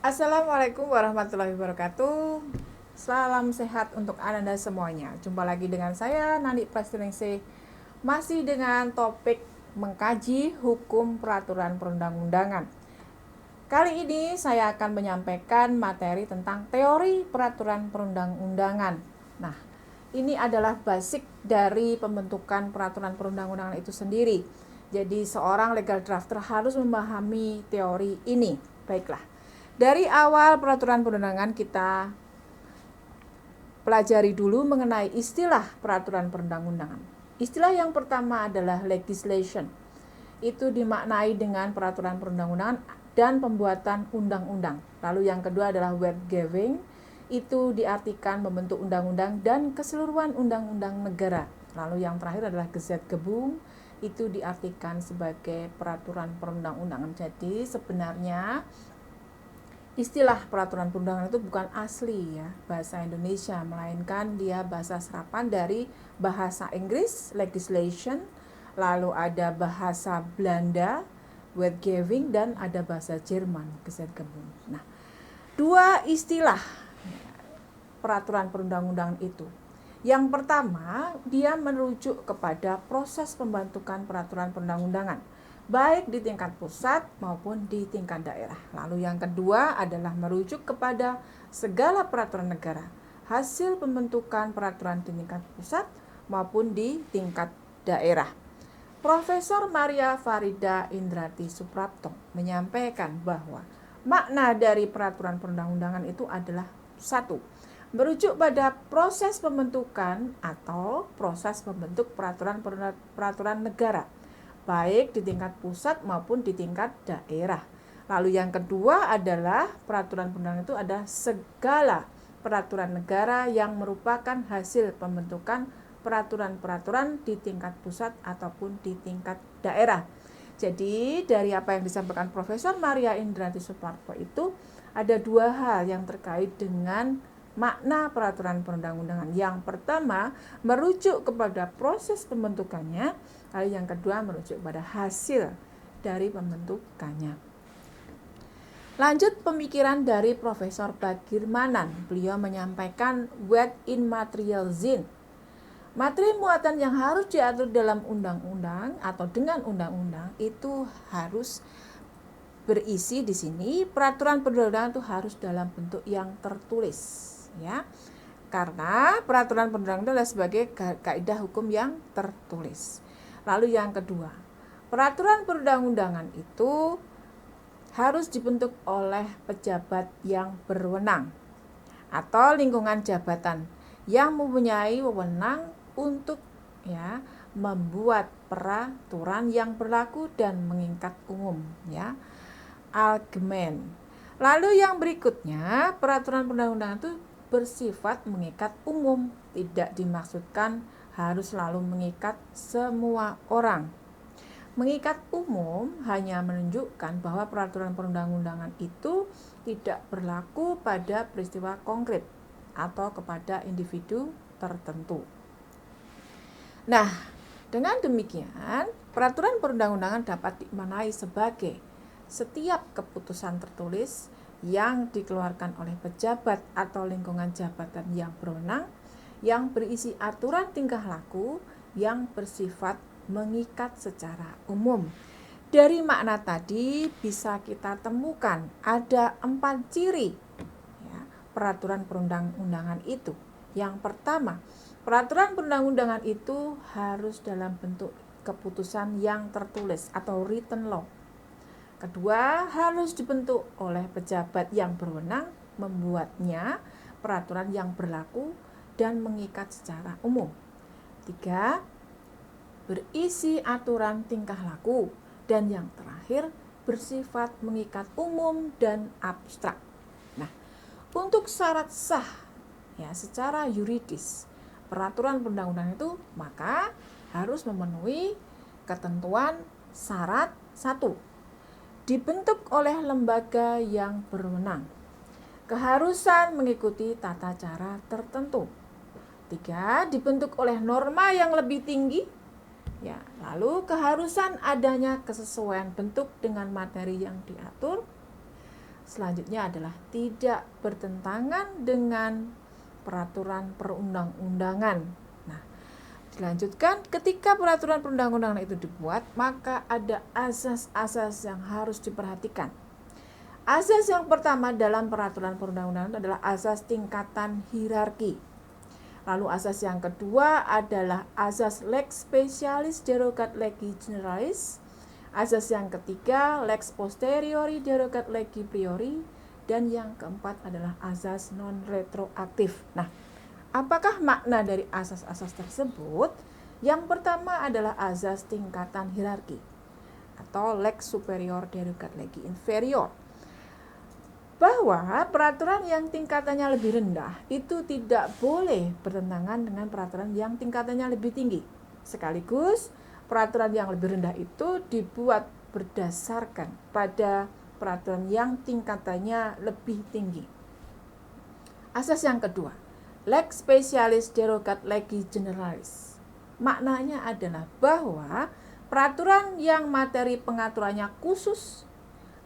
Assalamualaikum warahmatullahi wabarakatuh. Salam sehat untuk Anda semuanya. Jumpa lagi dengan saya Nandi Prastiningsih, masih dengan topik mengkaji hukum peraturan perundang-undangan. Kali ini saya akan menyampaikan materi tentang teori peraturan perundang-undangan. Nah, ini adalah basic dari pembentukan peraturan perundang-undangan itu sendiri. Jadi seorang legal drafter harus memahami teori ini. Baiklah. Dari awal peraturan perundangan kita pelajari dulu mengenai istilah peraturan perundang-undangan. Istilah yang pertama adalah legislation. Itu dimaknai dengan peraturan perundang-undangan dan pembuatan undang-undang. Lalu yang kedua adalah word giving. Itu diartikan membentuk undang-undang dan keseluruhan undang-undang negara. Lalu yang terakhir adalah Gazette Gebung. Itu diartikan sebagai peraturan perundang-undangan. Jadi sebenarnya istilah peraturan perundangan itu bukan asli ya bahasa Indonesia, melainkan dia bahasa serapan dari bahasa Inggris legislation, lalu ada bahasa Belanda wetgewing, dan ada bahasa Jerman Gesetzgebung. Nah, dua istilah peraturan perundang-undangan itu. Yang pertama, dia merujuk kepada proses pembentukan peraturan perundang-undangan, baik di tingkat pusat maupun di tingkat daerah. Lalu yang kedua adalah merujuk kepada segala peraturan negara, hasil pembentukan peraturan di tingkat pusat maupun di tingkat daerah. Profesor Maria Farida Indrati Suprapto menyampaikan bahwa makna dari peraturan perundang-undangan itu adalah satu, merujuk pada proses pembentukan atau proses membentuk peraturan negara, baik di tingkat pusat maupun di tingkat daerah. Lalu yang kedua adalah peraturan perundang-undangan itu adalah segala peraturan negara yang merupakan hasil pembentukan peraturan-peraturan di tingkat pusat ataupun di tingkat daerah. Jadi dari apa yang disampaikan Profesor Maria Indrati Suprapto itu ada dua hal yang terkait dengan makna peraturan perundang-undangan. Yang pertama merujuk kepada proses pembentukannya, lalu yang kedua merujuk pada hasil dari pembentukannya. Lanjut pemikiran dari Profesor Bagirmanan, beliau menyampaikan wet in material zin. Materi muatan yang harus diatur dalam undang-undang atau dengan undang-undang itu harus berisi di sini peraturan perundang-undangan itu harus dalam bentuk yang tertulis. Ya, karena peraturan perundang-undangan adalah sebagai kaidah hukum yang tertulis. Lalu yang kedua, peraturan perundang-undangan itu harus dibentuk oleh pejabat yang berwenang atau lingkungan jabatan yang mempunyai wewenang untuk membuat peraturan yang berlaku dan mengikat umum ya, algemen. Lalu yang berikutnya, peraturan perundang-undangan itu bersifat mengikat umum, tidak dimaksudkan harus selalu mengikat semua orang. Mengikat umum hanya menunjukkan bahwa peraturan perundang-undangan itu tidak berlaku pada peristiwa konkret atau kepada individu tertentu. Nah, dengan demikian, peraturan perundang-undangan dapat dimaknai sebagai setiap keputusan tertulis yang dikeluarkan oleh pejabat atau lingkungan jabatan yang berwenang yang berisi aturan tingkah laku yang bersifat mengikat secara umum. Dari makna tadi bisa kita temukan ada 4 ciri ya, peraturan perundang-undangan itu. Yang pertama, peraturan perundang-undangan itu harus dalam bentuk keputusan yang tertulis atau written law. Kedua, harus dibentuk oleh pejabat yang berwenang membuatnya peraturan yang berlaku dan mengikat secara umum. Tiga, berisi aturan tingkah laku. Dan yang terakhir, bersifat mengikat umum dan abstrak. Nah, untuk syarat sah ya secara yuridis peraturan perundang-undangan itu maka harus memenuhi ketentuan syarat satu, dibentuk oleh lembaga yang berwenang, keharusan mengikuti tata cara tertentu. 3, dibentuk oleh norma yang lebih tinggi. Ya, lalu keharusan adanya kesesuaian bentuk dengan materi yang diatur. Selanjutnya adalah tidak bertentangan dengan peraturan perundang-undangan. Nah, dilanjutkan, ketika peraturan perundang-undangan itu dibuat, maka ada asas-asas yang harus diperhatikan. Asas yang pertama dalam peraturan perundang-undangan adalah asas tingkatan hierarki. Lalu asas yang kedua adalah asas lex specialis derogat legi generalis. Asas yang ketiga, lex posteriori derogat legi priori, dan yang keempat adalah asas non retroaktif. Nah, apakah makna dari asas-asas tersebut? Yang pertama adalah asas tingkatan hierarki atau lex superior derogat legi inferior. Bahwa peraturan yang tingkatannya lebih rendah itu tidak boleh bertentangan dengan peraturan yang tingkatannya lebih tinggi. Sekaligus peraturan yang lebih rendah itu dibuat berdasarkan pada peraturan yang tingkatannya lebih tinggi. Asas yang kedua, lex specialis derogat legi generalis. Maknanya adalah bahwa peraturan yang materi pengaturannya khusus,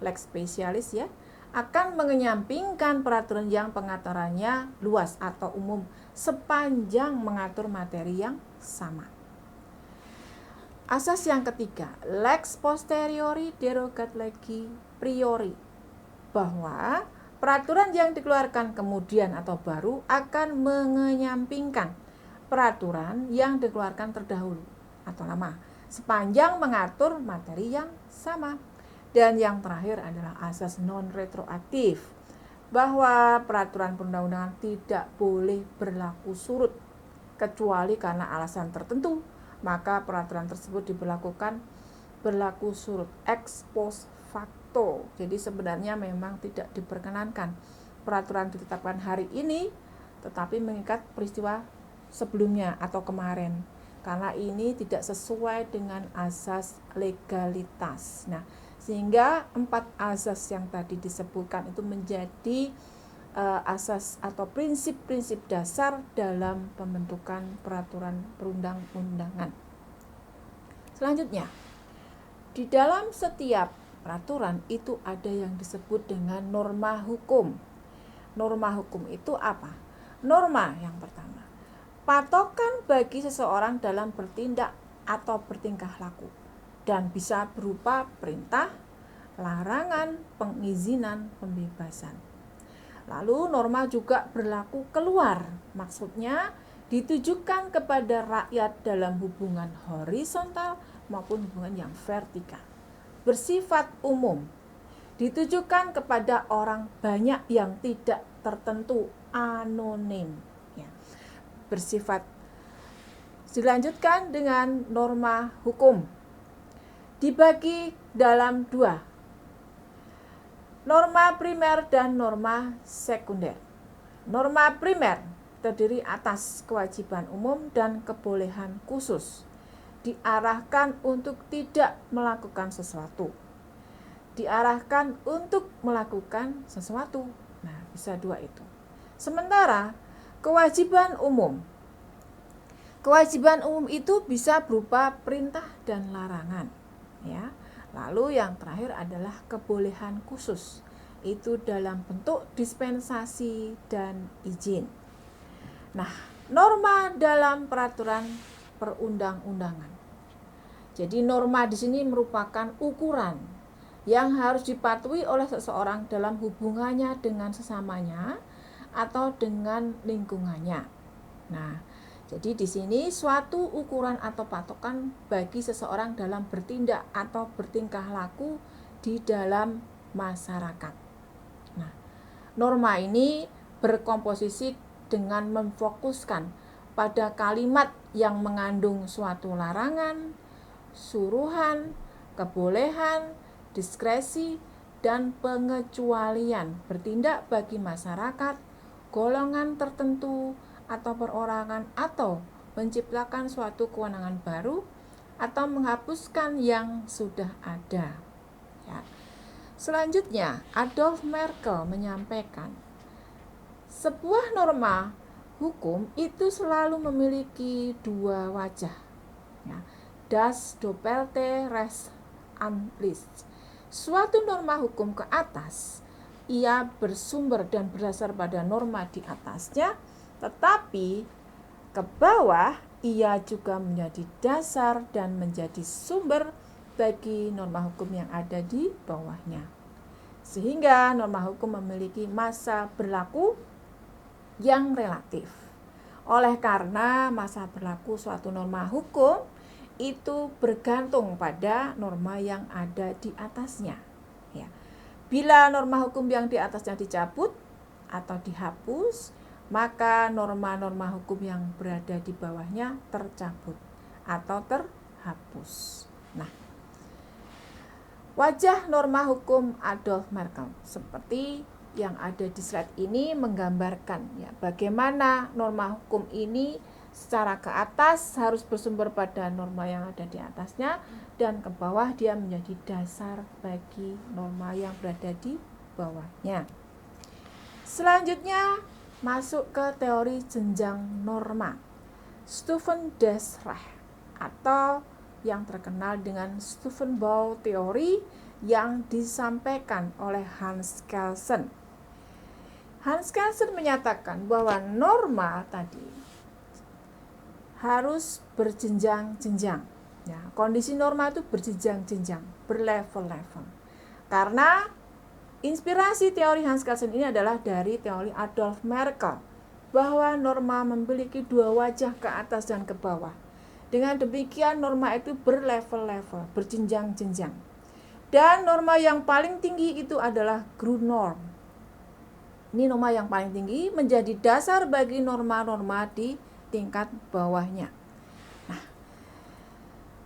lex specialis ya, akan mengenyampingkan peraturan yang pengaturannya luas atau umum sepanjang mengatur materi yang sama. Asas yang ketiga, lex posteriori derogat legi priori, bahwa peraturan yang dikeluarkan kemudian atau baru akan mengenyampingkan peraturan yang dikeluarkan terdahulu atau lama sepanjang mengatur materi yang sama. Dan yang terakhir adalah asas non retroaktif, bahwa peraturan perundang-undangan tidak boleh berlaku surut kecuali karena alasan tertentu, maka peraturan tersebut diberlakukan berlaku surut ex post facto. Jadi sebenarnya memang tidak diperkenankan peraturan ditetapkan hari ini tetapi mengikat peristiwa sebelumnya atau kemarin, karena ini tidak sesuai dengan asas legalitas. Nah, sehingga 4 asas yang tadi disebutkan itu menjadi asas atau prinsip-prinsip dasar dalam pembentukan peraturan perundang-undangan. Selanjutnya, di dalam setiap peraturan itu ada yang disebut dengan norma hukum. Norma hukum itu apa? Norma yang pertama, patokan bagi seseorang dalam bertindak atau bertingkah laku, dan bisa berupa perintah, larangan, pengizinan, pembebasan. Lalu norma juga berlaku keluar, maksudnya ditujukan kepada rakyat dalam hubungan horizontal maupun hubungan yang vertikal. Bersifat umum, ditujukan kepada orang banyak yang tidak tertentu, anonim. Ya. Bersifat, dilanjutkan dengan norma hukum. Dibagi dalam 2, norma primer dan norma sekunder. Norma primer terdiri atas kewajiban umum dan kebolehan khusus, diarahkan untuk tidak melakukan sesuatu, diarahkan untuk melakukan sesuatu. Nah, bisa 2 itu. Sementara kewajiban umum itu bisa berupa perintah dan larangan, ya. Lalu yang terakhir adalah kebolehan khusus, itu dalam bentuk dispensasi dan izin. Nah, norma dalam peraturan perundang-undangan. Jadi norma di sini merupakan ukuran yang harus dipatuhi oleh seseorang dalam hubungannya dengan sesamanya atau dengan lingkungannya. Nah, jadi di sini suatu ukuran atau patokan bagi seseorang dalam bertindak atau bertingkah laku di dalam masyarakat. Nah, norma ini berkomposisi dengan memfokuskan pada kalimat yang mengandung suatu larangan, suruhan, kebolehan, diskresi, dan pengecualian bertindak bagi masyarakat, golongan tertentu, atau perorangan, atau menciptakan suatu kewenangan baru atau menghapuskan yang sudah ada. Ya. Selanjutnya, Adolf Merkel menyampaikan, sebuah norma hukum itu selalu memiliki 2 wajah. Ya. Das doppelte Recht am Licht. Suatu norma hukum ke atas ia bersumber dan berdasar pada norma di atasnya, tetapi ke bawah ia juga menjadi dasar dan menjadi sumber bagi norma hukum yang ada di bawahnya. Sehingga norma hukum memiliki masa berlaku yang relatif. Oleh karena masa berlaku suatu norma hukum itu bergantung pada norma yang ada di atasnya. Ya. Bila norma hukum yang di atasnya dicabut atau dihapus, maka norma-norma hukum yang berada di bawahnya tercabut atau terhapus. Nah, wajah norma hukum Adolf Merkle seperti yang ada di slide ini menggambarkan ya bagaimana norma hukum ini secara ke atas harus bersumber pada norma yang ada di atasnya, dan ke bawah dia menjadi dasar bagi norma yang berada di bawahnya. Selanjutnya masuk ke teori jenjang norma, Stufendesrecht, atau yang terkenal dengan Stufenbau teori yang disampaikan oleh Hans Kelsen. Hans Kelsen menyatakan bahwa norma tadi harus berjenjang-jenjang. Ya, kondisi norma itu berjenjang-jenjang, berlevel-level. Karena inspirasi teori Hans Kelsen ini adalah dari teori Adolf Merkle, bahwa norma memiliki dua wajah, ke atas dan ke bawah. Dengan demikian norma itu berlevel-level, berjenjang-jenjang. Dan norma yang paling tinggi itu adalah Grundnorm. Ini norma yang paling tinggi menjadi dasar bagi norma-norma di tingkat bawahnya. Nah,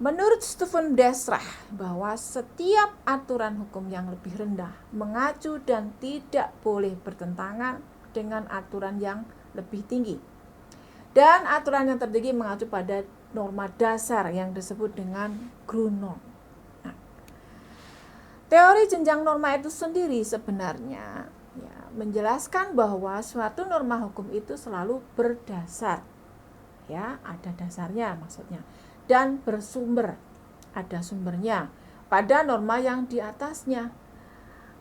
menurut Stufendesrecht bahwa setiap aturan hukum yang lebih rendah mengacu dan tidak boleh bertentangan dengan aturan yang lebih tinggi. Dan aturan yang tertinggi mengacu pada norma dasar yang disebut dengan Grundnorm. Nah, teori jenjang norma itu sendiri sebenarnya ya, menjelaskan bahwa suatu norma hukum itu selalu berdasar. Ya, ada dasarnya maksudnya, dan bersumber, ada sumbernya pada norma yang di atasnya.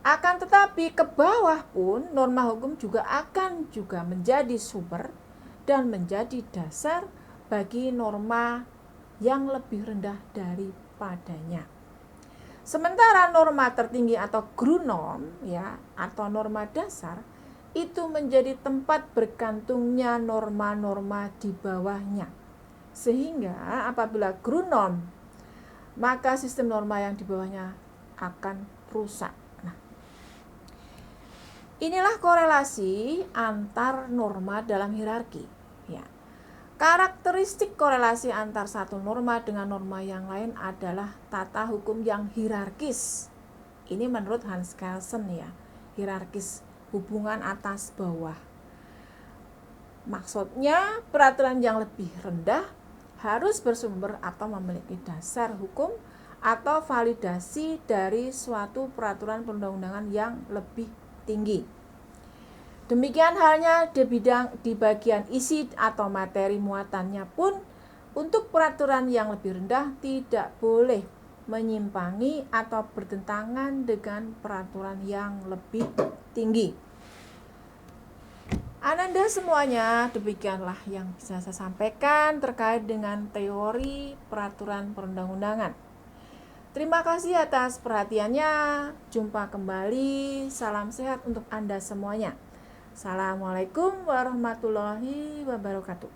Akan tetapi ke bawah pun norma hukum juga akan menjadi sumber dan menjadi dasar bagi norma yang lebih rendah daripadanya. Sementara norma tertinggi atau Grundnorm ya, atau norma dasar itu menjadi tempat bergantungnya norma-norma di bawahnya. Sehingga apabila Grundnorm, maka sistem norma yang di bawahnya akan rusak. Nah, inilah korelasi antar norma dalam hierarki. Ya. Karakteristik korelasi antar satu norma dengan norma yang lain adalah tata hukum yang hierarkis. Ini menurut Hans Kelsen ya, hierarkis, hubungan atas bawah. Maksudnya peraturan yang lebih rendah harus bersumber atau memiliki dasar hukum atau validasi dari suatu peraturan perundang-undangan yang lebih tinggi. Demikian halnya di bagian isi atau materi muatannya pun, untuk peraturan yang lebih rendah tidak boleh menyimpangi atau bertentangan dengan peraturan yang lebih tinggi. Ananda semuanya, demikianlah yang bisa saya sampaikan terkait dengan teori peraturan perundang-undangan. Terima kasih atas perhatiannya. Jumpa kembali. Salam sehat untuk Anda semuanya. Assalamualaikum warahmatullahi wabarakatuh.